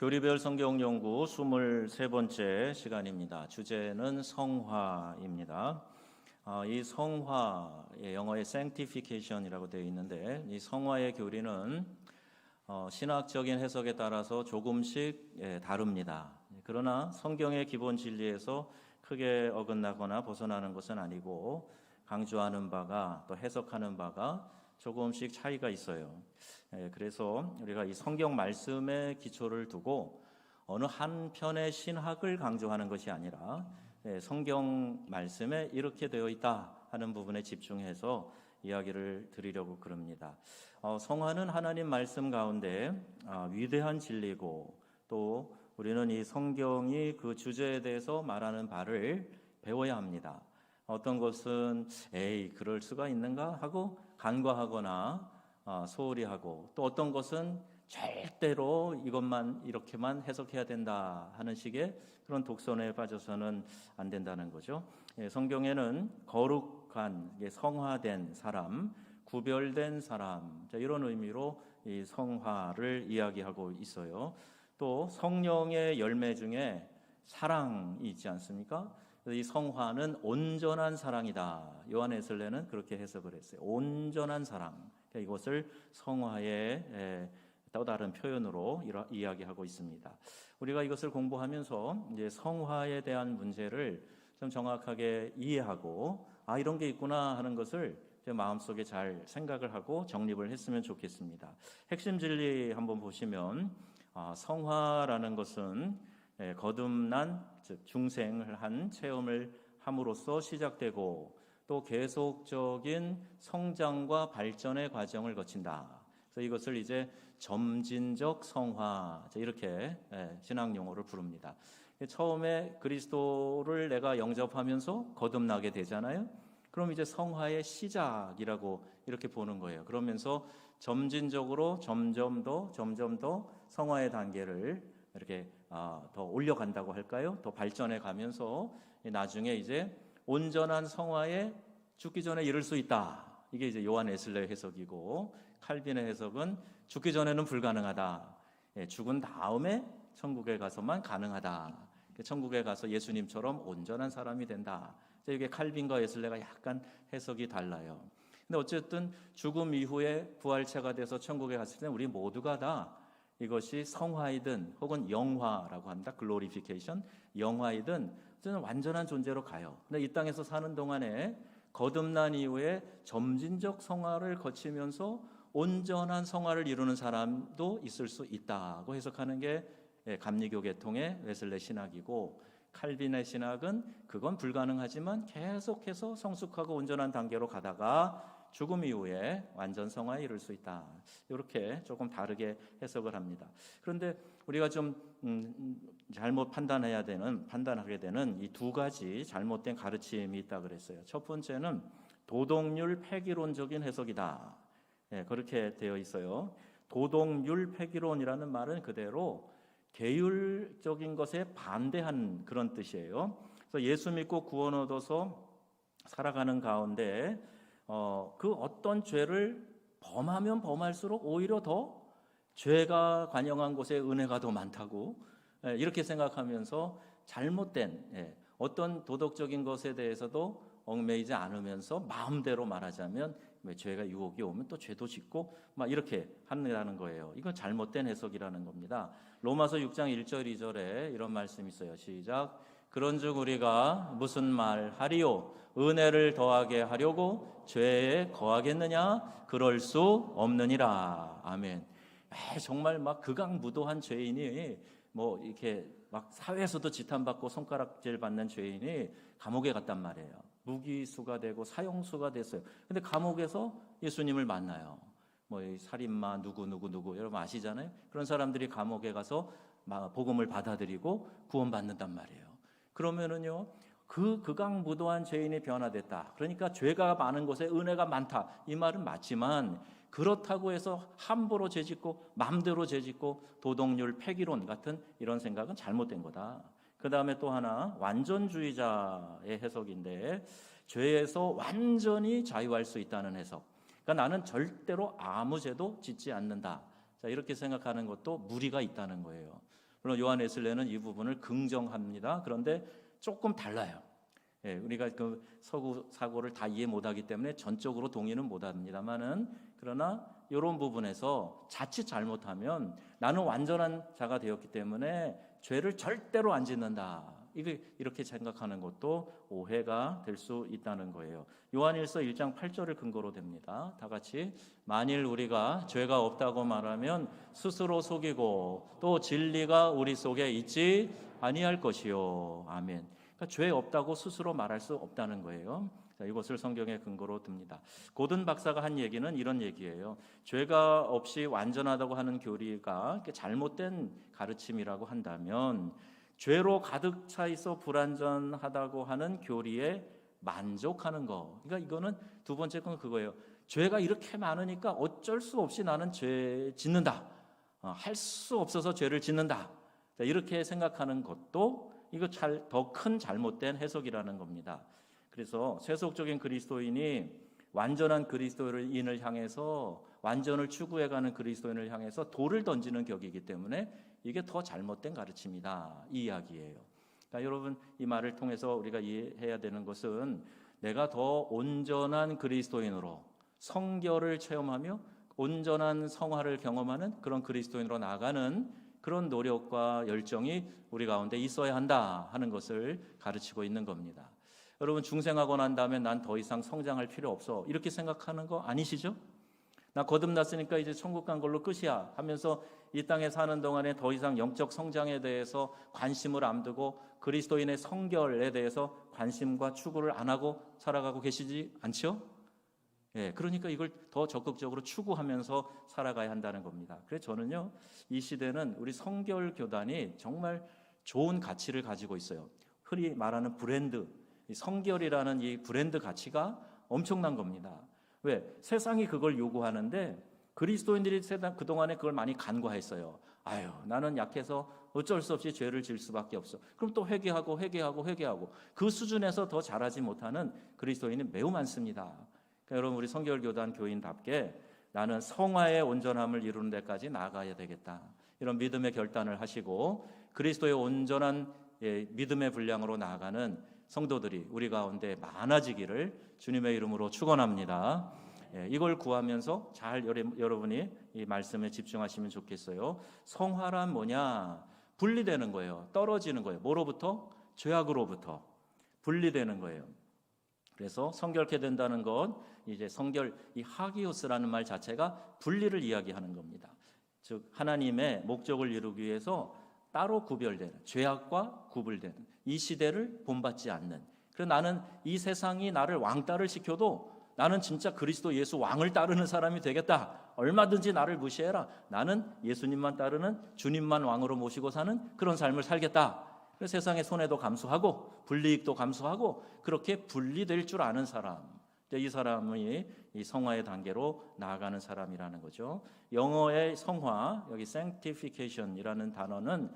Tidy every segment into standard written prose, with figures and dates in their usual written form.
교리별 성경 연구 23번째 시간입니다. 주제는 성화입니다. 이 성화의 영어의 sanctification이라고 되어 있는데, 이 성화의 교리는 신학적인 해석에 따라서 조금씩 다릅니다. 그러나 성경의 기본 진리에서 크게 어긋나거나 벗어나는 것은 아니고, 강조하는 바가 또 해석하는 바가 조금씩 차이가 있어요. 그래서 우리가 이 성경 말씀에 기초를 두고 어느 한 편의 신학을 강조하는 것이 아니라 성경 말씀에 이렇게 되어 있다 하는 부분에 집중해서 이야기를 드리려고 그럽니다. 성화는 하나님 말씀 가운데 위대한 진리고, 또 우리는 이 성경이 그 주제에 대해서 말하는 바를 배워야 합니다. 어떤 것은 그럴 수가 있는가 하고 간과하거나 소홀히 하고, 또 어떤 것은 절대로 이것만 이렇게만 해석해야 된다 하는 식의 그런 독선에 빠져서는 안 된다는 거죠. 성경에는 거룩한, 성화된 사람, 구별된 사람, 이런 의미로 이 성화를 이야기하고 있어요. 또 성령의 열매 중에 사랑이 있지 않습니까? 이 성화는 온전한 사랑이다. 요한 웨슬레는 그렇게 해석을 했어요. 온전한 사랑. 이것을 성화의 또 다른 표현으로 이야기하고 있습니다. 우리가 이것을 공부하면서 이제 성화에 대한 문제를 좀 정확하게 이해하고, 이런 게 있구나 하는 것을 마음속에 잘 생각을 하고 정립을 했으면 좋겠습니다. 핵심 진리 한번 보시면, 성화라는 것은 거듭난, 즉 중생을 한 체험을 함으로써 시작되고, 또 계속적인 성장과 발전의 과정을 거친다. 그래서 이것을 이제 점진적 성화, 이렇게 신학 용어를 부릅니다. 처음에 그리스도를 내가 영접하면서 거듭나게 되잖아요. 그럼 이제 성화의 시작이라고 이렇게 보는 거예요. 그러면서 점진적으로 점점 더 성화의 단계를 이렇게 더 올려간다고 할까요? 더 발전해 가면서 나중에 이제 온전한 성화에 죽기 전에 이를 수 있다. 이게 이제 요한 웨슬레의 해석이고, 칼빈의 해석은 죽기 전에는 불가능하다. 죽은 다음에 천국에 가서만 가능하다. 천국에 가서 예수님처럼 온전한 사람이 된다. 이게 칼빈과 웨슬레가 약간 해석이 달라요. 근데 어쨌든 죽음 이후에 부활체가 돼서 천국에 갔을 때 우리 모두가 다 이것이 성화이든 혹은 영화라고 합니다. 글로리피케이션, 영화이든 저는 완전한 존재로 가요. 근데 이 땅에서 사는 동안에 거듭난 이후에 점진적 성화를 거치면서 온전한 성화를 이루는 사람도 있을 수 있다고 해석하는 게 감리교 계통의 웨슬레 신학이고, 칼빈의 신학은 그건 불가능하지만 계속해서 성숙하고 온전한 단계로 가다가 죽음 이후에 완전 성화에 이를 수 있다. 이렇게 조금 다르게 해석을 합니다. 그런데 우리가 좀 잘못 판단하게 되는 이 두 가지 잘못된 가르침이 있다 그랬어요. 첫 번째는 도덕률 폐기론적인 해석이다. 그렇게 되어 있어요. 도덕률 폐기론이라는 말은 그대로 계율적인 것에 반대한 그런 뜻이에요. 그래서 예수 믿고 구원 얻어서 살아가는 가운데 그 어떤 죄를 범하면 범할수록 오히려 더 죄가 관영한 곳에 은혜가 더 많다고 이렇게 생각하면서 잘못된 어떤 도덕적인 것에 대해서도 얽매이지 않으면서 마음대로 말하자면 죄가 유혹이 오면 또 죄도 짓고 막 이렇게 한다는 거예요. 이건 잘못된 해석이라는 겁니다. 로마서 6장 1절 2절에 이런 말씀이 있어요. 시작. 그런즉 우리가 무슨 말 하리요? 은혜를 더하게 하려고 죄에 거하겠느냐? 그럴 수 없느니라. 아멘. 정말 막 극악무도한 죄인이 이렇게 막 사회에서도 지탄받고 손가락질 받는 죄인이 감옥에 갔단 말이에요. 무기수가 되고 사형수가 됐어요. 근데 감옥에서 예수님을 만나요. 살인마 누구 여러분 아시잖아요. 그런 사람들이 감옥에 가서 복음을 받아들이고 구원받는단 말이에요. 그러면은요, 그 극악무도한 죄인이 변화됐다. 그러니까 죄가 많은 곳에 은혜가 많다. 이 말은 맞지만 그렇다고 해서 함부로 죄짓고 마음대로 죄짓고 도덕률 폐기론 같은 이런 생각은 잘못된 거다. 그 다음에 또 하나 완전주의자의 해석인데, 죄에서 완전히 자유할 수 있다는 해석. 그러니까 나는 절대로 아무 죄도 짓지 않는다. 이렇게 생각하는 것도 무리가 있다는 거예요. 물론 요한 웨슬레는 이 부분을 긍정합니다. 그런데 조금 달라요. 예, 우리가 그 서구 사고를 다 이해 못하기 때문에 전적으로 동의는 못합니다만은, 그러나 이런 부분에서 자칫 잘못하면 나는 완전한 자가 되었기 때문에 죄를 절대로 안 짓는다, 이렇게 생각하는 것도 오해가 될 수 있다는 거예요. 요한일서 1장 8절을 근거로 듭니다. 다 같이, 만일 우리가 죄가 없다고 말하면 스스로 속이고 또 진리가 우리 속에 있지 아니할 것이요. 아멘. 그러니까 죄 없다고 스스로 말할 수 없다는 거예요. 자, 이것을 성경에 근거로 듭니다. 고든 박사가 한 얘기는 이런 얘기예요. 죄가 없이 완전하다고 하는 교리가 잘못된 가르침이라고 한다면, 죄로 가득 차 있어 불완전하다고 하는 교리에 만족하는 거. 그러니까 이거는 두 번째 건 그거예요. 죄가 이렇게 많으니까 어쩔 수 없이 나는 죄 짓는다. 할 수 없어서 죄를 짓는다. 자, 이렇게 생각하는 것도 이거 더 큰 잘못된 해석이라는 겁니다. 그래서 세속적인 그리스도인이 완전한 그리스도인을 향해서, 완전을 추구해가는 그리스도인을 향해서 돌을 던지는 격이기 때문에 이게 더 잘못된 가르침이다, 이 이야기예요. 그러니까 여러분, 이 말을 통해서 우리가 이해해야 되는 것은, 내가 더 온전한 그리스도인으로 성결을 체험하며 온전한 성화를 경험하는 그런 그리스도인으로 나아가는 그런 노력과 열정이 우리 가운데 있어야 한다 하는 것을 가르치고 있는 겁니다. 여러분, 중생하고 난 다음에 난 더 이상 성장할 필요 없어, 이렇게 생각하는 거 아니시죠? 나 거듭났으니까 이제 천국 간 걸로 끝이야 하면서 이 땅에 사는 동안에 더 이상 영적 성장에 대해서 관심을 안 두고 그리스도인의 성결에 대해서 관심과 추구를 안 하고 살아가고 계시지 않죠? 예, 그러니까 이걸 더 적극적으로 추구하면서 살아가야 한다는 겁니다. 그래서 저는요, 이 시대는 우리 성결 교단이 정말 좋은 가치를 가지고 있어요. 흔히 말하는 브랜드, 이 성결이라는 이 브랜드 가치가 엄청난 겁니다. 왜? 세상이 그걸 요구하는데 그리스도인들이 그동안에 그걸 많이 간과했어요. 아유, 나는 약해서 어쩔 수 없이 죄를 지을 수밖에 없어. 그럼 또 회개하고 그 수준에서 더 잘하지 못하는 그리스도인이 매우 많습니다. 그러니까 여러분, 우리 성결교단 교인답게 나는 성화의 온전함을 이루는 데까지 나아가야 되겠다, 이런 믿음의 결단을 하시고 그리스도의 온전한 믿음의 분량으로 나아가는 성도들이 우리 가운데 많아지기를 주님의 이름으로 축원합니다. 이걸 구하면서 잘 여러분이 이 말씀에 집중하시면 좋겠어요. 성화란 뭐냐? 분리되는 거예요. 떨어지는 거예요. 뭐로부터? 죄악으로부터 분리되는 거예요. 그래서 성결케 된다는 건 이제 성결, 이 하기오스라는 말 자체가 분리를 이야기하는 겁니다. 즉 하나님의 목적을 이루기 위해서 따로 구별되는, 죄악과 구분되는 이 시대를 본받지 않는, 그래서 나는 이 세상이 나를 왕따를 시켜도 나는 진짜 그리스도 예수 왕을 따르는 사람이 되겠다, 얼마든지 나를 무시해라, 나는 예수님만 따르는, 주님만 왕으로 모시고 사는 그런 삶을 살겠다. 그래서 세상의 손해도 감수하고 불이익도 감수하고 그렇게 분리될 줄 아는 사람, 이 사람이 이 성화의 단계로 나아가는 사람이라는 거죠. 영어의 성화, 여기 sanctification이라는 단어는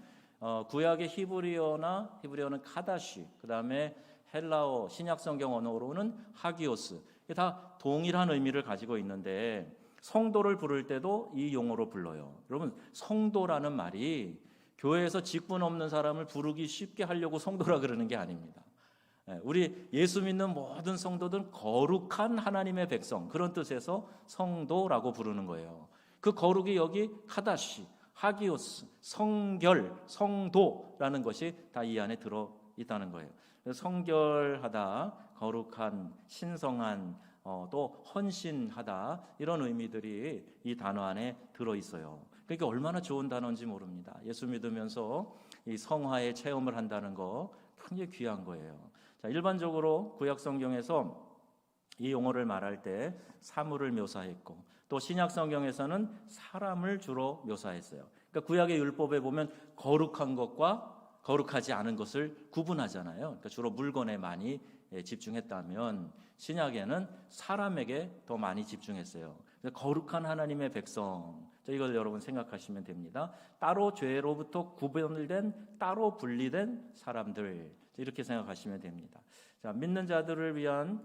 구약의 히브리어는 카다시, 그 다음에 헬라어 신약 성경 언어로는 하기오스, 이게 다 동일한 의미를 가지고 있는데 성도를 부를 때도 이 용어로 불러요. 여러분, 성도라는 말이 교회에서 직분 없는 사람을 부르기 쉽게 하려고 성도라 그러는 게 아닙니다. 우리 예수 믿는 모든 성도들은 거룩한 하나님의 백성, 그런 뜻에서 성도라고 부르는 거예요. 그 거룩이 여기 카다시, 하기오스, 성결, 성도라는 것이 다 이 안에 들어 있다는 거예요. 성결하다, 거룩한, 신성한, 또 헌신하다, 이런 의미들이 이 단어 안에 들어 있어요. 그러니까 얼마나 좋은 단어인지 모릅니다. 예수 믿으면서 이 성화의 체험을 한다는 거 굉장히 귀한 거예요. 자, 일반적으로 구약 성경에서 이 용어를 말할 때 사물을 묘사했고, 또 신약 성경에서는 사람을 주로 묘사했어요. 그러니까 구약의 율법에 보면 거룩한 것과 거룩하지 않은 것을 구분하잖아요. 그러니까 주로 물건에 많이 집중했다면 신약에는 사람에게 더 많이 집중했어요. 거룩한 하나님의 백성, 이걸 여러분 생각하시면 됩니다. 따로 죄로부터 구별된, 따로 분리된 사람들, 이렇게 생각하시면 됩니다. 자, 믿는 자들을 위한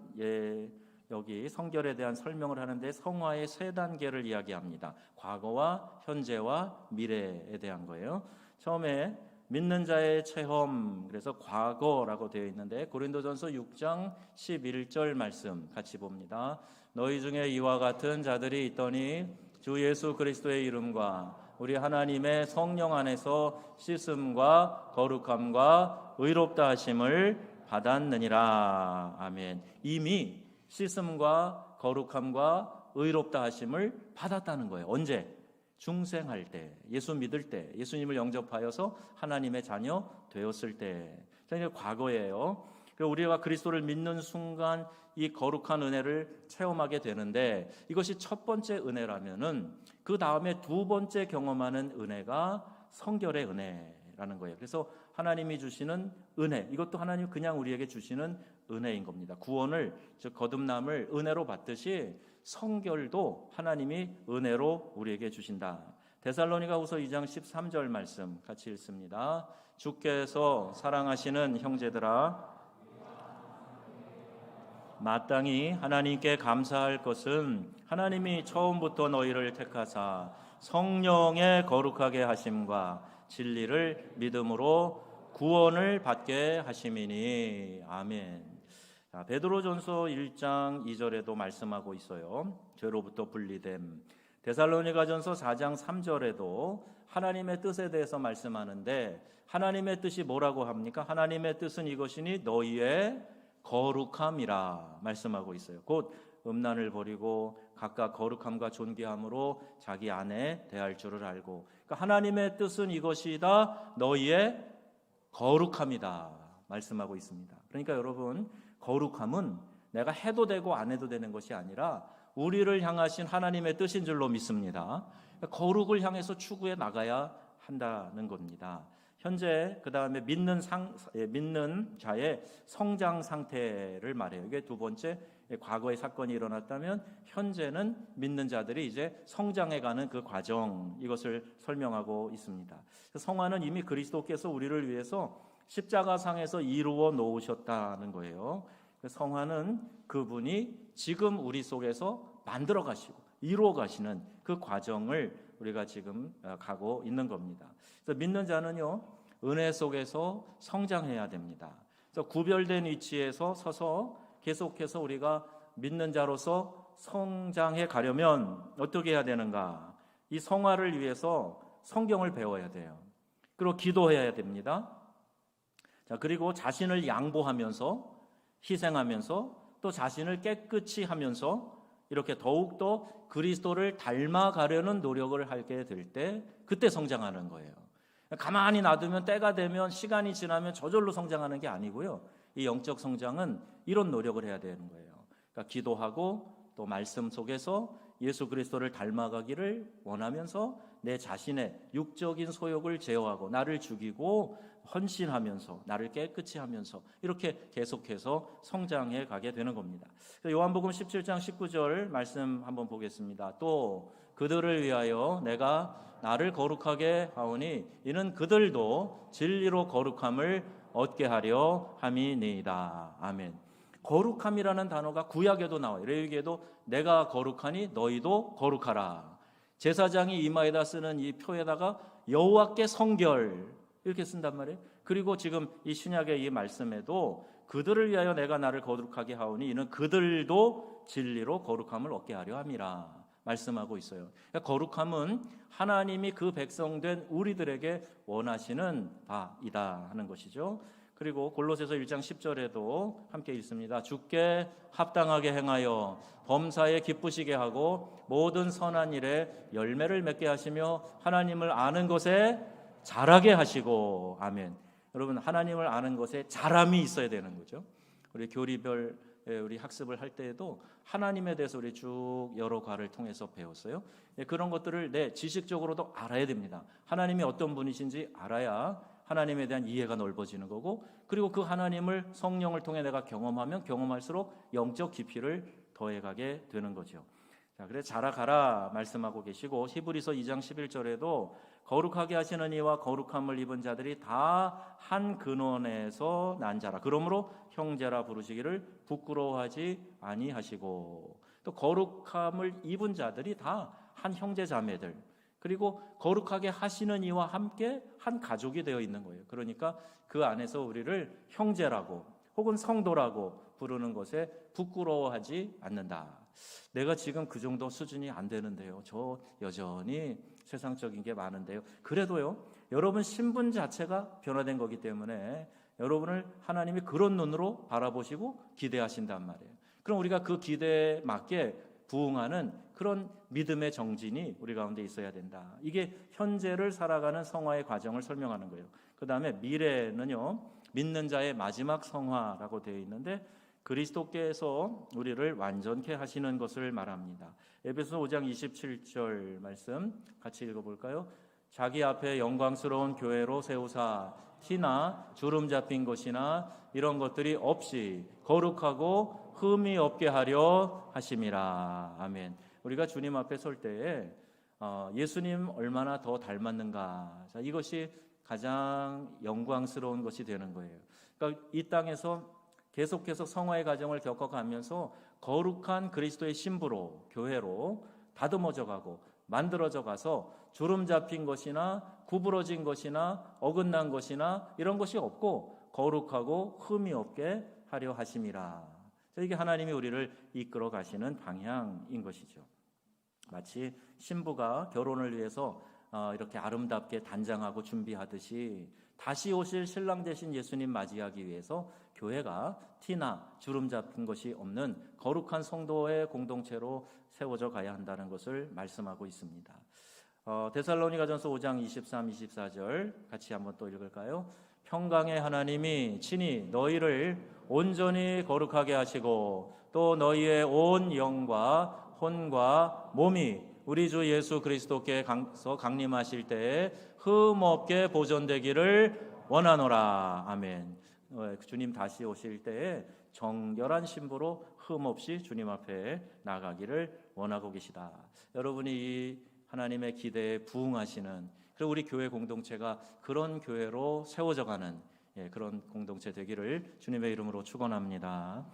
여기 성결에 대한 설명을 하는데 성화의 세 단계를 이야기합니다. 과거와 현재와 미래에 대한 거예요. 처음에 믿는 자의 체험, 그래서 과거라고 되어 있는데 고린도전서 6장 11절 말씀 같이 봅니다. 너희 중에 이와 같은 자들이 있더니 주 예수 그리스도의 이름과 우리 하나님의 성령 안에서 씻음과 거룩함과 의롭다 하심을 받았느니라. 아멘. 이미 씻음과 거룩함과 의롭다 하심을 받았다는 거예요. 언제? 중생할 때, 예수 믿을 때, 예수님을 영접하여서 하나님의 자녀 되었을 때. 이게 과거예요. 그리고 우리가 그리스도를 믿는 순간 이 거룩한 은혜를 체험하게 되는데, 이것이 첫 번째 은혜라면은 그 다음에 두 번째 경험하는 은혜가 성결의 은혜라는 거예요. 그래서 하나님이 주시는 은혜, 이것도 하나님 그냥 우리에게 주시는 은혜인 겁니다. 구원을, 즉 거듭남을 은혜로 받듯이 성결도 하나님이 은혜로 우리에게 주신다. 데살로니가후서 2장 13절 말씀 같이 읽습니다. 주께서 사랑하시는 형제들아, 마땅히 하나님께 감사할 것은 하나님이 처음부터 너희를 택하사 성령의 거룩하게 하심과 진리를 믿음으로 구원을 받게 하심이니. 아멘. 자, 베드로전서 1장 2절에도 말씀하고 있어요. 죄로부터 분리됨. 데살로니가전서 4장 3절에도 하나님의 뜻에 대해서 말씀하는데, 하나님의 뜻이 뭐라고 합니까? 하나님의 뜻은 이것이니 너희의 거룩함이라 말씀하고 있어요. 곧 음란을 버리고 각각 거룩함과 존귀함으로 자기 아내 대할 줄을 알고. 그러니까 하나님의 뜻은 이것이다, 너희의 거룩함이다 말씀하고 있습니다. 그러니까 여러분, 거룩함은 내가 해도 되고 안 해도 되는 것이 아니라 우리를 향하신 하나님의 뜻인 줄로 믿습니다. 거룩을 향해서 추구해 나가야 한다는 겁니다. 현재 그 다음에 믿는 자의 성장 상태를 말해요. 이게 두 번째, 과거의 사건이 일어났다면 현재는 믿는 자들이 이제 성장해가는 그 과정, 이것을 설명하고 있습니다. 성화는 이미 그리스도께서 우리를 위해서 십자가상에서 이루어 놓으셨다는 거예요. 성화는 그분이 지금 우리 속에서 만들어 가시고 이루어 가시는 그 과정을 우리가 지금 가고 있는 겁니다. 그래서 믿는 자는요, 은혜 속에서 성장해야 됩니다. 그래서 구별된 위치에서 서서 계속해서 우리가 믿는 자로서 성장해 가려면 어떻게 해야 되는가? 이 성화를 위해서 성경을 배워야 돼요. 그리고 기도해야 됩니다. 자, 그리고 자신을 양보하면서, 희생하면서, 또 자신을 깨끗이 하면서 이렇게 더욱더 그리스도를 닮아가려는 노력을 하게 될 때, 그때 성장하는 거예요. 가만히 놔두면, 때가 되면, 시간이 지나면 저절로 성장하는 게 아니고요. 이 영적 성장은 이런 노력을 해야 되는 거예요. 그러니까 기도하고 또 말씀 속에서 예수 그리스도를 닮아가기를 원하면서 내 자신의 육적인 소욕을 제어하고 나를 죽이고 헌신하면서 나를 깨끗이 하면서 이렇게 계속해서 성장해 가게 되는 겁니다. 요한복음 17장 19절 말씀 한번 보겠습니다. 또 그들을 위하여 내가 나를 거룩하게 하오니 이는 그들도 진리로 거룩함을 얻게 하려 함이니이다. 아멘. 거룩함이라는 단어가 구약에도 나와요. 레위기에도 내가 거룩하니 너희도 거룩하라. 제사장이 이마에다 쓰는 이 표에다가 여호와께 성결 이렇게 쓴단 말이에요. 그리고 지금 이 신약의 이 말씀에도 그들을 위하여 내가 나를 거룩하게 하오니 이는 그들도 진리로 거룩함을 얻게 하려 함이라 말씀하고 있어요. 그러니까 거룩함은 하나님이 그 백성된 우리들에게 원하시는 바이다 하는 것이죠. 그리고 골로새서 1장 10절에도 함께 읽습니다. 주께 합당하게 행하여 범사에 기쁘시게 하고 모든 선한 일에 열매를 맺게 하시며 하나님을 아는 것에 자라게 하시고. 아멘. 여러분, 하나님을 아는 것에 자람이 있어야 되는 거죠. 우리 교리별 우리 학습을 할 때에도 하나님에 대해서 우리 쭉 여러 과를 통해서 배웠어요. 그런 것들을 내 지식적으로도 알아야 됩니다. 하나님이 어떤 분이신지 알아야 하나님에 대한 이해가 넓어지는 거고, 그리고 그 하나님을 성령을 통해 내가 경험하면 경험할수록 영적 깊이를 더해가게 되는 거죠. 자, 그래서 자라가라 말씀하고 계시고, 히브리서 2장 11절에도 거룩하게 하시는 이와 거룩함을 입은 자들이 다 한 근원에서 난 자라. 그러므로 형제라 부르시기를 부끄러워하지 아니하시고. 또 거룩함을 입은 자들이 다 한 형제 자매들, 그리고 거룩하게 하시는 이와 함께 한 가족이 되어 있는 거예요. 그러니까 그 안에서 우리를 형제라고 혹은 성도라고 부르는 것에 부끄러워하지 않는다. 내가 지금 그 정도 수준이 안 되는데요. 저 여전히 세상적인 게 많은데요. 그래도요, 여러분 신분 자체가 변화된 거기 때문에 여러분을 하나님이 그런 눈으로 바라보시고 기대하신단 말이에요. 그럼 우리가 그 기대에 맞게 부응하는 그런 믿음의 정진이 우리 가운데 있어야 된다. 이게 현재를 살아가는 성화의 과정을 설명하는 거예요. 그 다음에 미래는요, 믿는 자의 마지막 성화라고 되어 있는데 그리스도께서 우리를 완전케 하시는 것을 말합니다. 에베소서 5장 27절 말씀 같이 읽어볼까요? 자기 앞에 영광스러운 교회로 세우사 티나 주름 잡힌 것이나 이런 것들이 없이 거룩하고 흠이 없게 하려 하심이라. 아멘. 우리가 주님 앞에 설 때에 예수님 얼마나 더 닮았는가. 자, 이것이 가장 영광스러운 것이 되는 거예요. 그러니까 이 땅에서 계속해서 성화의 과정을 겪어가면서 거룩한 그리스도의 신부로, 교회로 다듬어져 가고 만들어져 가서 주름 잡힌 것이나 구부러진 것이나 어긋난 것이나 이런 것이 없고 거룩하고 흠이 없게 하려 하심이라. 이게 하나님이 우리를 이끌어 가시는 방향인 것이죠. 마치 신부가 결혼을 위해서 이렇게 아름답게 단장하고 준비하듯이 다시 오실 신랑 되신 예수님 맞이하기 위해서 교회가 티나 주름 잡힌 것이 없는 거룩한 성도의 공동체로 세워져 가야 한다는 것을 말씀하고 있습니다. 데살로니가전서 5장 23, 24절 같이 한번 또 읽을까요? 평강의 하나님이 친히 너희를 온전히 거룩하게 하시고 또 너희의 온 영과 혼과 몸이 우리 주 예수 그리스도께 강림하실 때에 흠없게 보존되기를 원하노라. 아멘. 주님 다시 오실 때에 정결한 신부로 흠없이 주님 앞에 나가기를 원하고 계시다. 여러분이 이 하나님의 기대에 부응하시는, 그리고 우리 교회 공동체가 그런 교회로 세워져가는 그런 공동체 되기를 주님의 이름으로 축원합니다.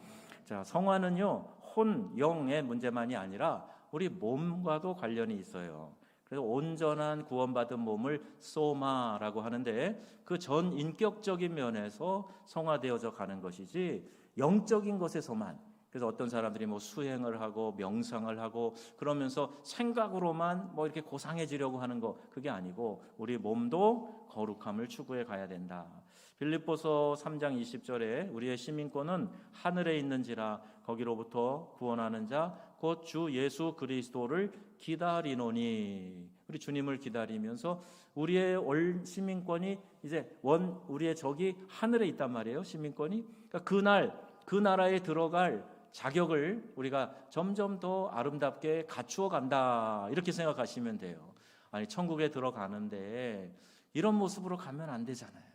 자, 성화는요 혼, 영의 문제만이 아니라 우리 몸과도 관련이 있어요. 그래서 온전한 구원받은 몸을 소마라고 하는데 그 전 인격적인 면에서 성화되어져 가는 것이지 영적인 것에서만, 그래서 어떤 사람들이 뭐 수행을 하고 명상을 하고 그러면서 생각으로만 뭐 이렇게 고상해지려고 하는 거, 그게 아니고 우리 몸도 거룩함을 추구해 가야 된다. 빌립보서 3장 20절에 우리의 시민권은 하늘에 있는지라 거기로부터 구원하는 자 곧 주 예수 그리스도를 기다리노니. 우리 주님을 기다리면서 우리의 시민권이 이제 우리의 적이 하늘에 있단 말이에요. 시민권이. 그러니까 그날 그 나라에 들어갈 자격을 우리가 점점 더 아름답게 갖추어 간다, 이렇게 생각하시면 돼요. 아니, 천국에 들어가는데 이런 모습으로 가면 안 되잖아요.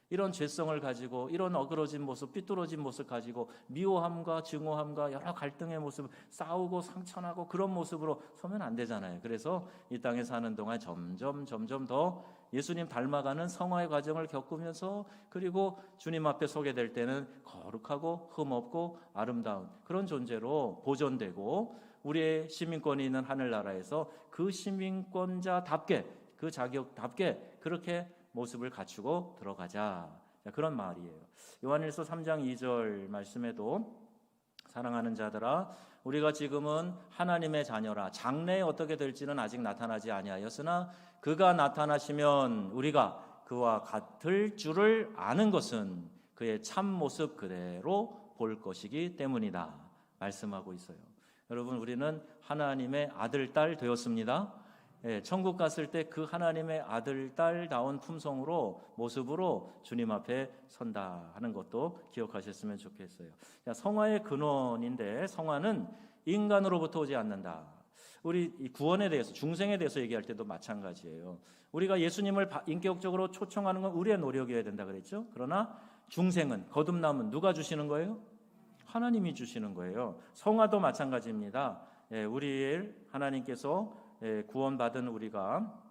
이런 죄성을 가지고, 이런 어그러진 모습, 삐뚤어진 모습 가지고 미워함과 증오함과 여러 갈등의 모습, 싸우고 상처나고 그런 모습으로 서면 안 되잖아요. 그래서 이 땅에 사는 동안 점점 더 예수님 닮아가는 성화의 과정을 겪으면서, 그리고 주님 앞에 서게 될 때는 거룩하고 흠없고 아름다운 그런 존재로 보존되고, 우리의 시민권이 있는 하늘나라에서 그 시민권자답게, 그 자격답게 그렇게 모습을 갖추고 들어가자, 그런 말이에요. 요한일서 3장 2절 말씀에도 사랑하는 자들아 우리가 지금은 하나님의 자녀라. 장래에 어떻게 될지는 아직 나타나지 아니하였으나 그가 나타나시면 우리가 그와 같을 줄을 아는 것은 그의 참 모습 그대로 볼 것이기 때문이다 말씀하고 있어요. 여러분, 우리는 하나님의 아들, 딸 되었습니다. 천국 갔을 때 그 하나님의 아들, 딸다운 품성으로, 모습으로 주님 앞에 선다 하는 것도 기억하셨으면 좋겠어요. 성화의 근원인데, 성화는 인간으로부터 오지 않는다. 우리 구원에 대해서, 중생에 대해서 얘기할 때도 마찬가지예요. 우리가 예수님을 인격적으로 초청하는 건 우리의 노력이어야 된다 그랬죠. 그러나 중생은, 거듭남은 누가 주시는 거예요? 하나님이 주시는 거예요. 성화도 마찬가지입니다. 우리의 하나님께서 구원받은 우리가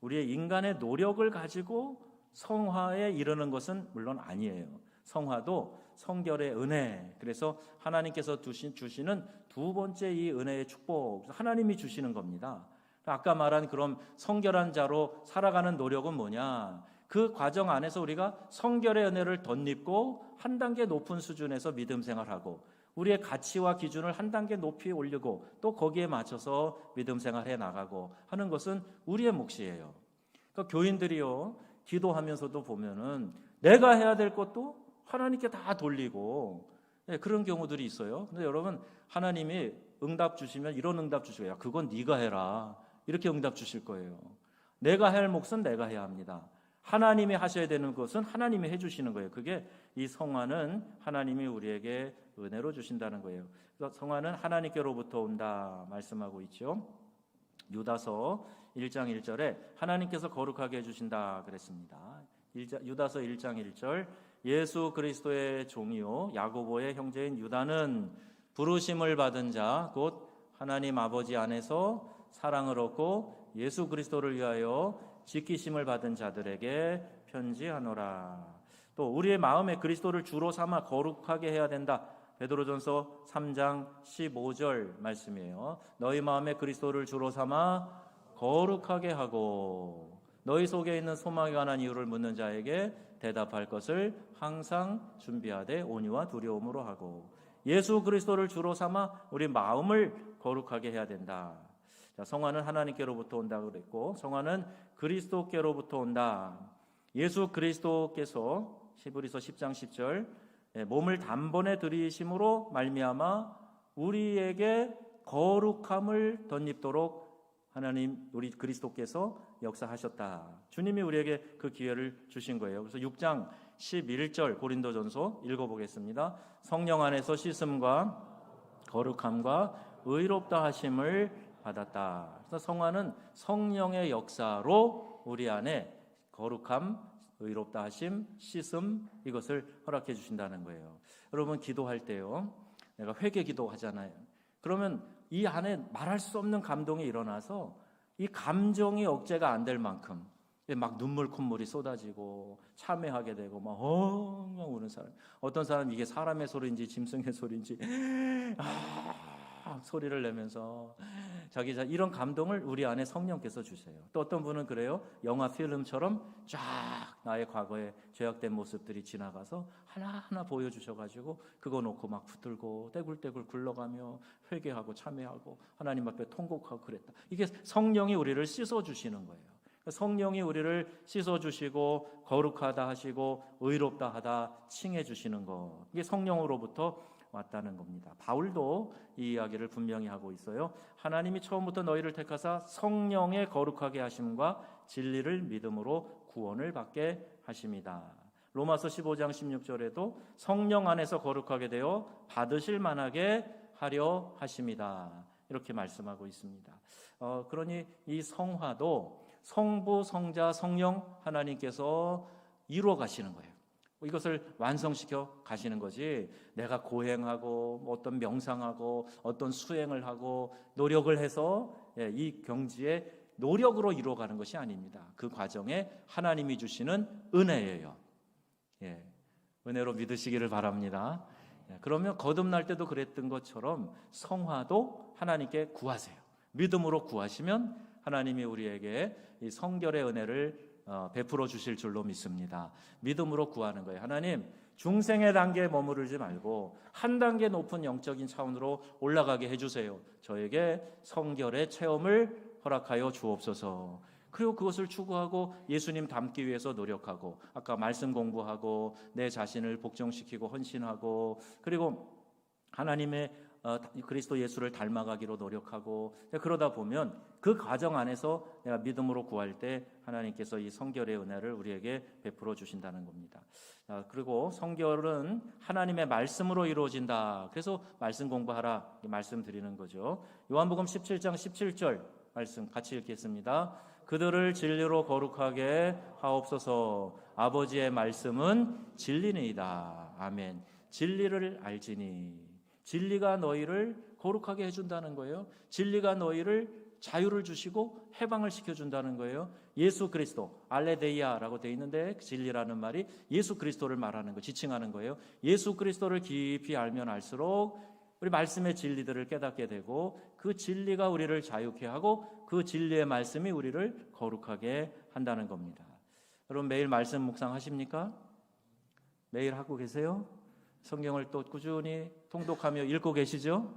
우리의 인간의 노력을 가지고 성화에 이르는 것은 물론 아니에요. 성화도 성결의 은혜, 그래서 하나님께서 주시는 두 번째 이 은혜의 축복, 하나님이 주시는 겁니다. 아까 말한 그런 성결한 자로 살아가는 노력은 뭐냐? 그 과정 안에서 우리가 성결의 은혜를 덧입고 한 단계 높은 수준에서 믿음 생활하고 우리의 가치와 기준을 한 단계 높이 올리고 또 거기에 맞춰서 믿음 생활해 나가고 하는 것은 우리의 몫이에요. 그러니까 교인들이요, 기도하면서도 보면은 내가 해야 될 것도 하나님께 다 돌리고 그런 경우들이 있어요. 근데 여러분, 하나님이 응답 주시면 이런 응답 주시고요. 그건 네가 해라. 이렇게 응답 주실 거예요. 내가 할 몫은 내가 해야 합니다. 하나님이 하셔야 되는 것은 하나님이 해주시는 거예요. 그게 이 성화는 하나님이 우리에게 은혜로 주신다는 거예요. 그래서 성화는 하나님께로부터 온다 말씀하고 있죠. 유다서 1장 1절에 하나님께서 거룩하게 해주신다 그랬습니다. 유다서 1장 1절 예수 그리스도의 종이요 야고보의 형제인 유다는 부르심을 받은 자 곧 하나님 아버지 안에서 사랑을 얻고 예수 그리스도를 위하여 지키심을 받은 자들에게 편지하노라. 또 우리의 마음에 그리스도를 주로 삼아 거룩하게 해야 된다. 베드로전서 3장 15절 말씀이에요. 너희 마음에 그리스도를 주로 삼아 거룩하게 하고 너희 속에 있는 소망에 관한 이유를 묻는 자에게 대답할 것을 항상 준비하되 온유와 두려움으로 하고 예수 그리스도를 주로 삼아 우리 마음을 거룩하게 해야 된다. 자, 성화는 하나님께로부터 온다고 그랬고 성화는 그리스도께로부터 온다. 예수 그리스도께서 히브리서 10장 10절 몸을 단번에 들이심으로 말미암아 우리에게 거룩함을 덧입도록 하나님 우리 그리스도께서 역사하셨다. 주님이 우리에게 그 기회를 주신 거예요. 그래서 6장 11절 고린도전서 읽어보겠습니다. 성령 안에서 씻음과 거룩함과 의롭다 하심을 받았다. 그래서 성화는 성령의 역사로 우리 안에 거룩함, 의롭다 하심, 씻음 이것을 허락해 주신다는 거예요. 여러분 기도할 때요. 내가 회개 기도하잖아요. 그러면 이 안에 말할 수 없는 감동이 일어나서 이 감정이 억제가 안 될 만큼 막 눈물 콧물이 쏟아지고 참회하게 되고 막 엉엉 우는 사람. 어떤 사람은 이게 사람의 소리인지 짐승의 소리인지 소리를 내면서 자기 이런 감동을 우리 안에 성령께서 주세요. 또 어떤 분은 그래요. 영화 필름처럼 쫙 나의 과거의 죄악된 모습들이 지나가서 하나하나 보여주셔가지고 그거 놓고 막 붙들고 떼굴떼굴 굴러가며 회개하고 참회하고 하나님 앞에 통곡하고 그랬다. 이게 성령이 우리를 씻어주시는 거예요. 성령이 우리를 씻어주시고 거룩하다 하시고 의롭다 하다 칭해주시는 것. 이게 성령으로부터 왔다는 겁니다. 바울도 이 이야기를 분명히 하고 있어요. 하나님이 처음부터 너희를 택하사 성령의 거룩하게 하심과 진리를 믿음으로 구원을 받게 하심이다. 로마서 15장 16절에도 성령 안에서 거룩하게 되어 받으실 만하게 하려 하심이다. 이렇게 말씀하고 있습니다. 그러니 이 성화도 성부, 성자, 성령 하나님께서 이루어 가시는 거예요. 이것을 완성시켜 가시는 거지 내가 고행하고 어떤 명상하고 어떤 수행을 하고 노력을 해서 이 경지에 노력으로 이루어가는 것이 아닙니다. 그 과정에 하나님이 주시는 은혜예요. 은혜로 믿으시기를 바랍니다. 그러면 거듭날 때도 그랬던 것처럼 성화도 하나님께 구하세요. 믿음으로 구하시면 하나님이 우리에게 이 성결의 은혜를 베풀어 주실 줄로 믿습니다. 믿음으로 구하는 거예요. 하나님, 중생의 단계에 머무르지 말고 한 단계 높은 영적인 차원으로 올라가게 해주세요. 저에게 성결의 체험을 허락하여 주옵소서. 그리고 그것을 추구하고 예수님 닮기 위해서 노력하고 아까 말씀 공부하고 내 자신을 복종시키고 헌신하고 그리고 하나님의 그리스도 예수를 닮아가기로 노력하고 그러다 보면 그 과정 안에서 내가 믿음으로 구할 때 하나님께서 이 성결의 은혜를 우리에게 베풀어 주신다는 겁니다. 그리고 성결은 하나님의 말씀으로 이루어진다. 그래서 말씀 공부하라 말씀드리는 거죠. 요한복음 17장 17절 말씀 같이 읽겠습니다. 그들을 진리로 거룩하게 하옵소서. 아버지의 말씀은 진리니이다. 아멘. 진리를 알지니. 진리가 너희를 거룩하게 해준다는 거예요. 진리가 너희를 자유를 주시고 해방을 시켜준다는 거예요. 예수 그리스도, 알레데이아라고 되어 있는데 진리라는 말이 예수 그리스도를 말하는 거, 지칭하는 거예요. 예수 그리스도를 깊이 알면 알수록 우리 말씀의 진리들을 깨닫게 되고 그 진리가 우리를 자유케 하고 그 진리의 말씀이 우리를 거룩하게 한다는 겁니다. 여러분 매일 말씀 묵상하십니까? 매일 하고 계세요? 성경을 또 꾸준히 통독하며 읽고 계시죠?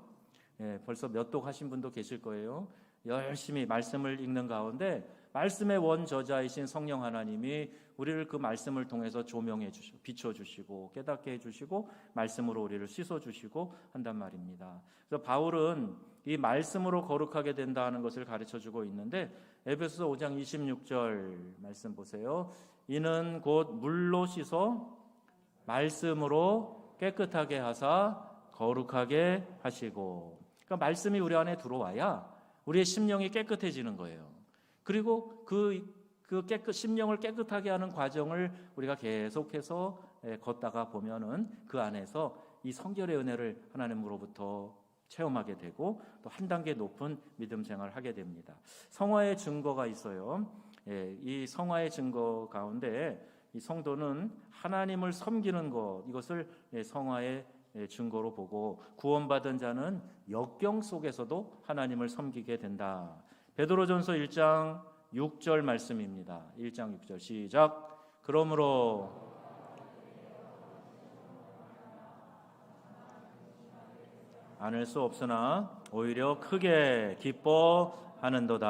벌써 몇 독 하신 분도 계실 거예요. 열심히 말씀을 읽는 가운데 말씀의 원저자이신 성령 하나님이 우리를 그 말씀을 통해서 조명해 주시고 비춰주시고 깨닫게 해주시고 말씀으로 우리를 씻어주시고 한단 말입니다. 그래서 바울은 이 말씀으로 거룩하게 된다 하는 것을 가르쳐주고 있는데 에베소서 5장 26절 말씀 보세요. 이는 곧 물로 씻어 말씀으로 깨끗하게 하사 거룩하게 하시고, 그러니까 말씀이 우리 안에 들어와야 우리의 심령이 깨끗해지는 거예요. 그리고 심령을 깨끗하게 하는 과정을 우리가 계속해서 걷다가 보면은 그 안에서 이 성결의 은혜를 하나님으로부터 체험하게 되고 또 한 단계 높은 믿음 생활을 하게 됩니다. 성화의 증거가 있어요. 이 성화의 증거 가운데 이 성도는 하나님을 섬기는 것, 이것을 성화의 증거로 보고 구원받은 자는 역경 속에서도 하나님을 섬기게 된다. 베드로전서 1장 6절 말씀입니다. 1장 6절 시작. 그러므로 않을 수 없으나 오히려 크게 기뻐하는도다.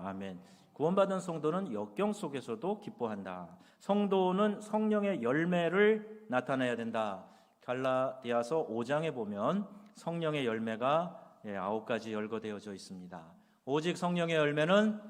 아멘. 구원받은 성도는 역경 속에서도 기뻐한다. 성도는 성령의 열매를 나타내야 된다. 갈라디아서 5장에 보면 성령의 열매가 9가지 열거되어져 있습니다. 오직 성령의 열매는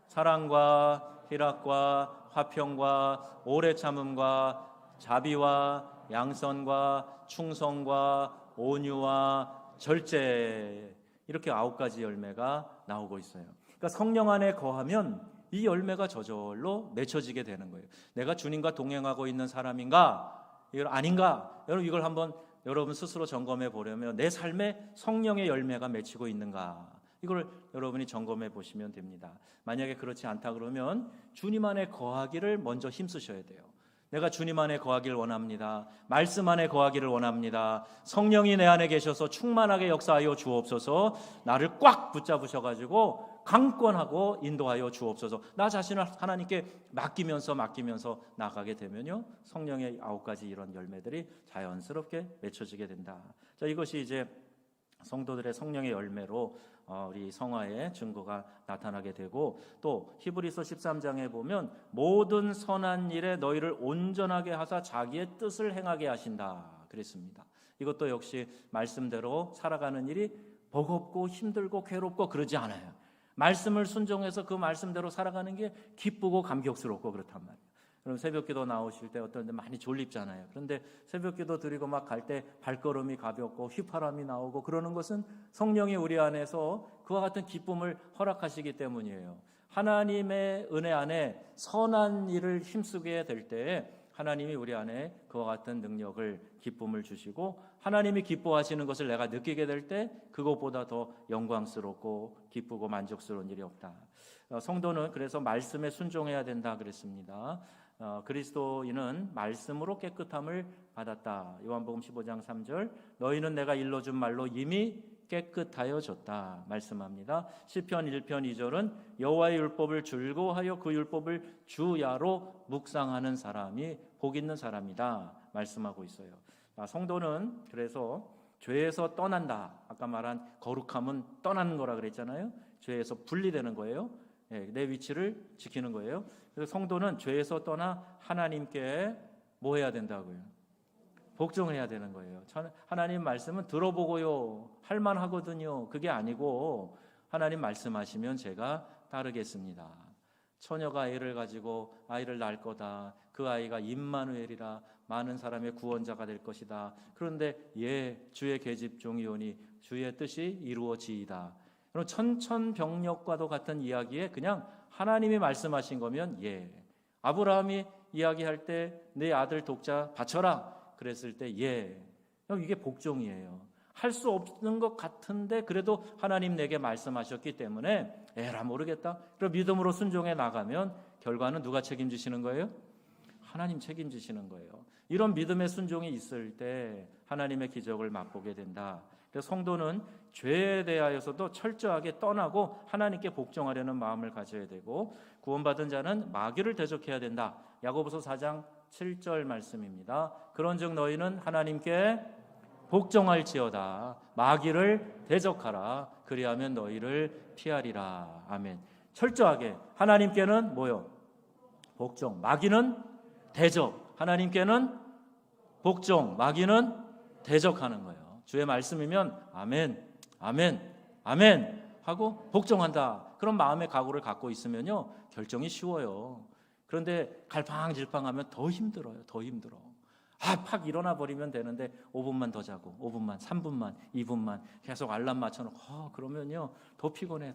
사랑과 희락과 화평과 오래 참음과 자비와 양선과 충성과 온유와 절제, 이렇게 9가지 열매가 나오고 있어요. 그러니까 성령 안에 거하면 이 열매가 저절로 맺혀지게 되는 거예요. 내가 주님과 동행하고 있는 사람인가? 이걸 아닌가? 여러분 이걸 한번 여러분 스스로 점검해 보려면 내 삶에 성령의 열매가 맺히고 있는가? 이걸 여러분이 점검해 보시면 됩니다. 만약에 그렇지 않다 그러면 주님 안에 거하기를 먼저 힘쓰셔야 돼요. 내가 주님 안에 거하기를 원합니다. 말씀 안에 거하기를 원합니다. 성령이 내 안에 계셔서 충만하게 역사하여 주옵소서. 나를 꽉 붙잡으셔가지고 강권하고 인도하여 주옵소서. 나 자신을 하나님께 맡기면서 나가게 되면요, 성령의 9가지 이런 열매들이 자연스럽게 맺혀지게 된다. 자, 이것이 이제 성도들의 성령의 열매로 우리 성화의 증거가 나타나게 되고, 또 히브리서 13장에 보면 모든 선한 일에 너희를 온전하게 하사 자기의 뜻을 행하게 하신다 그랬습니다. 이것도 역시 말씀대로 살아가는 일이 버겁고 힘들고 괴롭고 그러지 않아요. 말씀을 순종해서 그 말씀대로 살아가는 게 기쁘고 감격스럽고 그렇단 말이에요. 그럼 새벽기도 나오실 때 어떤 데 많이 졸립잖아요. 그런데 새벽기도 드리고 막 갈 때 발걸음이 가볍고 휘파람이 나오고 그러는 것은 성령이 우리 안에서 그와 같은 기쁨을 허락하시기 때문이에요. 하나님의 은혜 안에 선한 일을 힘쓰게 될 때에 하나님이 우리 안에 그와 같은 능력을, 기쁨을 주시고, 하나님이 기뻐하시는 것을 내가 느끼게 될 때 그것보다 더 영광스럽고 기쁘고 만족스러운 일이 없다. 성도는 그래서 말씀에 순종해야 된다 그랬습니다. 그리스도인은 말씀으로 깨끗함을 받았다. 요한복음 15장 3절, 너희는 내가 일러준 말로 이미 깨끗하여졌다 말씀합니다. 시편 1편 2절은 여호와의 율법을 즐거워하여 그 율법을 주야로 묵상하는 사람이 복 있는 사람이다 말씀하고 있어요. 성도는 그래서 죄에서 떠난다. 아까 말한 거룩함은 떠나는 거라 그랬잖아요. 죄에서 분리되는 거예요. 내 위치를 지키는 거예요. 그래서 성도는 죄에서 떠나 하나님께 뭐 해야 된다고요? 복종해야 되는 거예요. 하나님 말씀은 들어보고요, 할만하거든요. 그게 아니고 하나님 말씀하시면 제가 따르겠습니다. 처녀가 아이를 가지고 아이를 낳을 거다. 그 아이가 임마누엘이라 많은 사람의 구원자가 될 것이다. 그런데 주의 계집종이오니 주의 뜻이 이루어지이다. 그럼 천천병력과도 같은 이야기에 그냥 하나님이 말씀하신 거면 아브라함이 이야기할 때 내 아들 독자 바쳐라 그랬을 때 이게 복종이에요. 할 수 없는 것 같은데 그래도 하나님 내게 말씀하셨기 때문에 에라 모르겠다. 그럼 믿음으로 순종해 나가면 결과는 누가 책임지시는 거예요? 하나님 책임지시는 거예요. 이런 믿음의 순종이 있을 때 하나님의 기적을 맛보게 된다. 그래서 성도는 죄에 대하여서도 철저하게 떠나고 하나님께 복종하려는 마음을 가져야 되고, 구원받은 자는 마귀를 대적해야 된다. 야고보서 4장 7절 말씀입니다. 그런즉 너희는 하나님께 복종할지어다. 마귀를 대적하라. 그리하면 너희를 피하리라. 아멘. 철저하게 하나님께는 뭐요? 복종. 마귀는 대적. 하나님께는 복종. 마귀는 대적하는 거예요. 주의 말씀이면 아멘, 아멘, 아멘 하고 복종한다. 그런 마음의 각오를 갖고 있으면요, 결정이 쉬워요. 그런데 갈팡질팡하면 더 힘들어요. 더 힘들어. 팍 일어나 버리면 되는데 5분만 더 자고 5분만, 3분만, 2분만 계속 알람 맞춰놓고 그러면요 더 피곤해.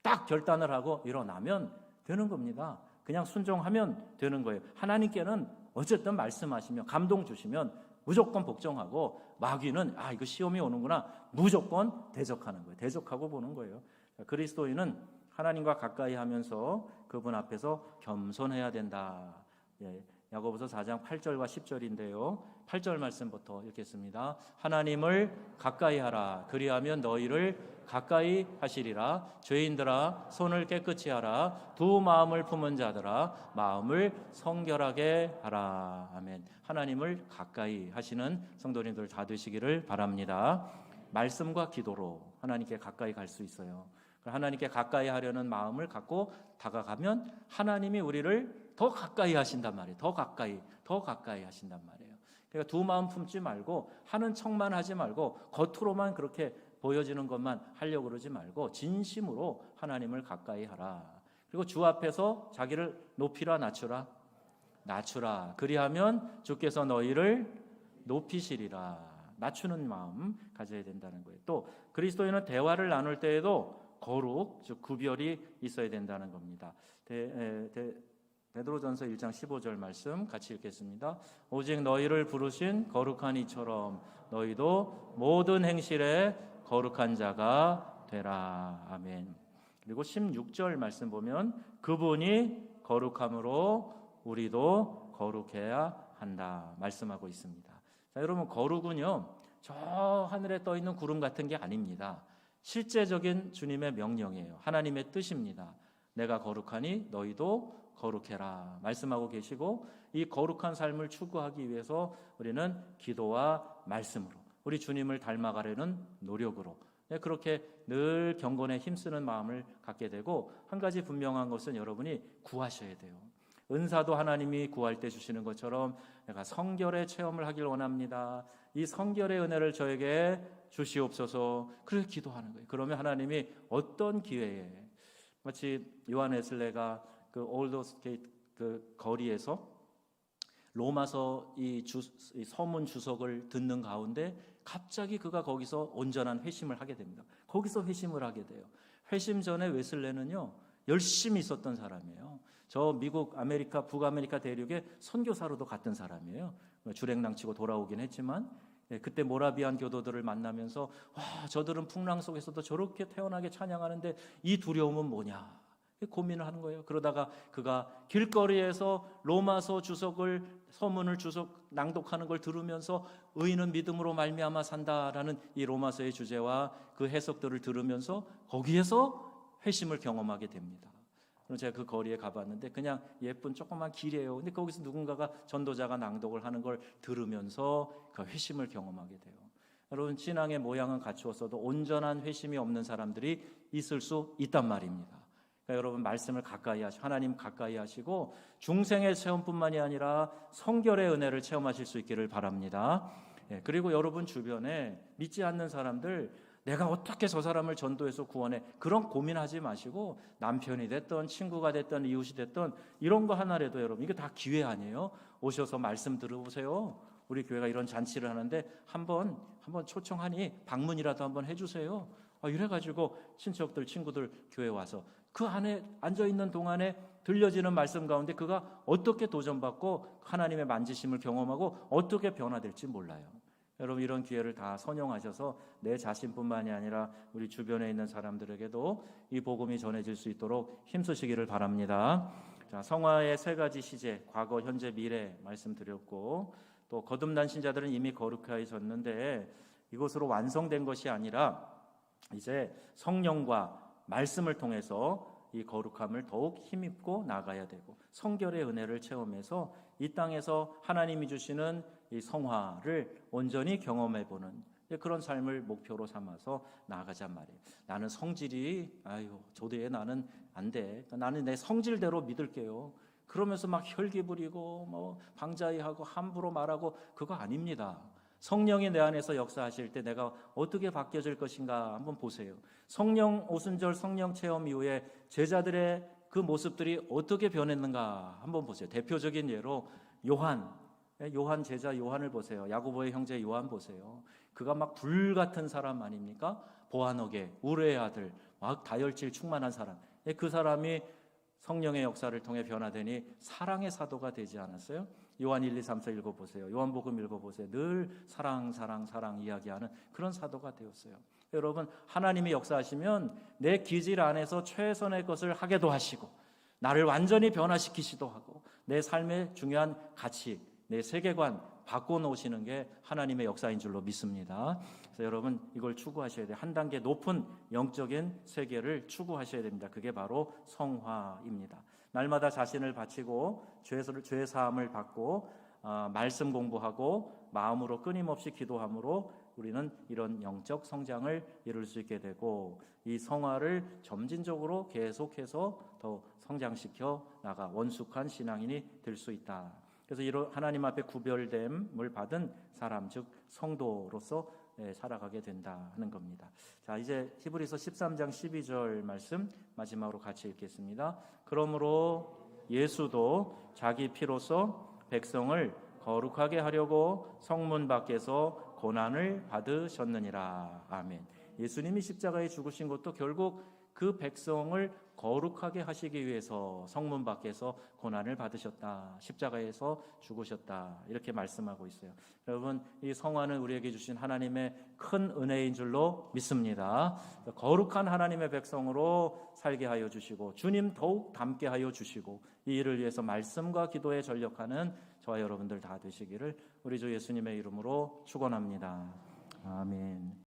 딱 결단을 하고 일어나면 되는 겁니다. 그냥 순종하면 되는 거예요. 하나님께는 어쨌든 말씀하시면 감동 주시면 무조건 복종하고, 마귀는 이거 시험이 오는구나 무조건 대적하는 거예요. 대적하고 보는 거예요. 그리스도인은 하나님과 가까이 하면서 그분 앞에서 겸손해야 된다. 야고보서 4장 8절과 10절인데요. 8절 말씀부터 읽겠습니다. 하나님을 가까이 하라. 그리하면 너희를 가까이 하시리라. 죄인들아 손을 깨끗이 하라. 두 마음을 품은 자들아 마음을 성결하게 하라. 아멘. 하나님을 가까이 하시는 성도님들 다 되시기를 바랍니다. 말씀과 기도로 하나님께 가까이 갈 수 있어요. 하나님께 가까이 하려는 마음을 갖고 다가가면 하나님이 우리를 더 가까이 하신단 말이에요. 더 가까이 하신단 말이에요. 그러니까 두 마음 품지 말고 하는 척만 하지 말고 겉으로만 그렇게 보여지는 것만 하려고 그러지 말고 진심으로 하나님을 가까이 하라. 그리고 주 앞에서 자기를 높이라 낮추라. 그리하면 주께서 너희를 높이시리라. 낮추는 마음 가져야 된다는 거예요. 또 그리스도인은 대화를 나눌 때에도 거룩, 즉 구별이 있어야 된다는 겁니다. 베드로전서 1장 15절 말씀 같이 읽겠습니다. 오직 너희를 부르신 거룩한 이처럼 너희도 모든 행실에 거룩한 자가 되라. 아멘. 그리고 16절 말씀 보면 그분이 거룩함으로 우리도 거룩해야 한다 말씀하고 있습니다. 자, 여러분, 거룩은요 저 하늘에 떠 있는 구름 같은 게 아닙니다. 실제적인 주님의 명령이에요. 하나님의 뜻입니다. 내가 거룩하니 너희도 거룩해라 말씀하고 계시고, 이 거룩한 삶을 추구하기 위해서 우리는 기도와 말씀으로 우리 주님을 닮아가려는 노력으로 그렇게 늘 경건에 힘쓰는 마음을 갖게 되고, 한 가지 분명한 것은 여러분이 구하셔야 돼요. 은사도 하나님이 구할 때 주시는 것처럼 내가 성결의 체험을 하길 원합니다. 이 성결의 은혜를 저에게 주시옵소서. 그래서 기도하는 거예요. 그러면 하나님이 어떤 기회에, 마치 요한 웨슬레가 그 올드 게이트 그 거리에서 로마서 이 서문 주석을 듣는 가운데 갑자기 그가 거기서 온전한 회심을 하게 됩니다. 거기서 회심을 하게 돼요. 회심 전에 웨슬레는요 열심히 있었던 사람이에요. 저 미국 아메리카 북아메리카 대륙에 선교사로도 갔던 사람이에요. 주랭랑 치고 돌아오긴 했지만, 그때 모라비안 교도들을 만나면서 와, 저들은 풍랑 속에서도 저렇게 태연하게 찬양하는데 이 두려움은 뭐냐 고민을 하는 거예요. 그러다가 그가 길거리에서 로마서 주석을 서문을 주석 낭독하는 걸 들으면서 의인은 믿음으로 말미암아 산다라는 이 로마서의 주제와 그 해석들을 들으면서 거기에서 회심을 경험하게 됩니다. 제가 그 거리에 가봤는데 그냥 예쁜 조그만 길이에요. 근데 거기서 누군가가 전도자가 낭독을 하는 걸 들으면서 그 회심을 경험하게 돼요. 여러분, 신앙의 모양은 갖추었어도 온전한 회심이 없는 사람들이 있을 수 있단 말입니다. 그러니까 여러분, 말씀을 가까이 하시고 하나님 가까이 하시고 중생의 체험뿐만이 아니라 성결의 은혜를 체험하실 수 있기를 바랍니다. 그리고 여러분 주변에 믿지 않는 사람들, 내가 어떻게 저 사람을 전도해서 구원해, 그런 고민하지 마시고 남편이 됐든 친구가 됐든 이웃이 됐든 이런 거 하나라도 여러분 이게 다 기회 아니에요? 오셔서 말씀 들어보세요. 우리 교회가 이런 잔치를 하는데 한번 초청하니 방문이라도 한번 해주세요. 이래가지고 친척들 친구들 교회 와서 그 안에 앉아있는 동안에 들려지는 말씀 가운데 그가 어떻게 도전받고 하나님의 만지심을 경험하고 어떻게 변화될지 몰라요. 여러분, 이런 기회를 다 선용하셔서 내 자신뿐만이 아니라 우리 주변에 있는 사람들에게도 이 복음이 전해질 수 있도록 힘쓰시기를 바랍니다. 자, 성화의 세 가지 시제, 과거, 현재, 미래 말씀드렸고, 또 거듭난 신자들은 이미 거룩해졌는데 이것으로 완성된 것이 아니라 이제 성령과 말씀을 통해서 이 거룩함을 더욱 힘입고 나가야 되고 성결의 은혜를 체험해서 이 땅에서 하나님이 주시는 이 성화를 온전히 경험해보는 그런 삶을 목표로 삼아서 나아가자 말이에요. 나는 성질이 저대에 나는 안 돼. 나는 내 성질대로 믿을게요. 그러면서 막 혈기 부리고 뭐 방자히하고 함부로 말하고 그거 아닙니다. 성령이 내 안에서 역사하실 때 내가 어떻게 바뀌어질 것인가 한번 보세요. 성령 오순절 성령 체험 이후에 제자들의 그 모습들이 어떻게 변했는가 한번 보세요. 대표적인 예로 요한 제자 요한을 보세요. 야고보의 형제 요한 보세요. 그가 막 불같은 사람 아닙니까? 보아너게 우르의 아들 막 다혈질 충만한 사람. 그 사람이 성령의 역사를 통해 변화되니 사랑의 사도가 되지 않았어요? 요한 1, 2, 3, 4 읽어보세요. 요한복음 읽어보세요. 늘 사랑 이야기하는 그런 사도가 되었어요. 여러분, 하나님이 역사하시면 내 기질 안에서 최선의 것을 하게도 하시고 나를 완전히 변화시키시도 하고 내 삶의 중요한 가치, 내 세계관 바꿔놓으시는 게 하나님의 역사인 줄로 믿습니다. 그래서 여러분 이걸 추구하셔야 돼요. 한 단계 높은 영적인 세계를 추구하셔야 됩니다. 그게 바로 성화입니다. 날마다 자신을 바치고 죄 사함을 받고 말씀 공부하고 마음으로 끊임없이 기도함으로 우리는 이런 영적 성장을 이룰 수 있게 되고 이 성화를 점진적으로 계속해서 더 성장시켜 나가 원숙한 신앙인이 될 수 있다. 그래서 이런 하나님 앞에 구별됨을 받은 사람, 즉 성도로서 살아가게 된다 하는 겁니다. 자, 이제 히브리서 13장 12절 말씀 마지막으로 같이 읽겠습니다. 그러므로 예수도 자기 피로써 백성을 거룩하게 하려고 성문 밖에서 고난을 받으셨느니라. 아멘. 예수님이 십자가에 죽으신 것도 결국 그 백성을 거룩하게 하시기 위해서 성문 밖에서 고난을 받으셨다. 십자가에서 죽으셨다. 이렇게 말씀하고 있어요. 여러분, 이 성화는 우리에게 주신 하나님의 큰 은혜인 줄로 믿습니다. 거룩한 하나님의 백성으로 살게 하여 주시고 주님 더욱 닮게 하여 주시고 이 일을 위해서 말씀과 기도에 전력하는 저와 여러분들 다 되시기를 우리 주 예수님의 이름으로 축원합니다. 아멘.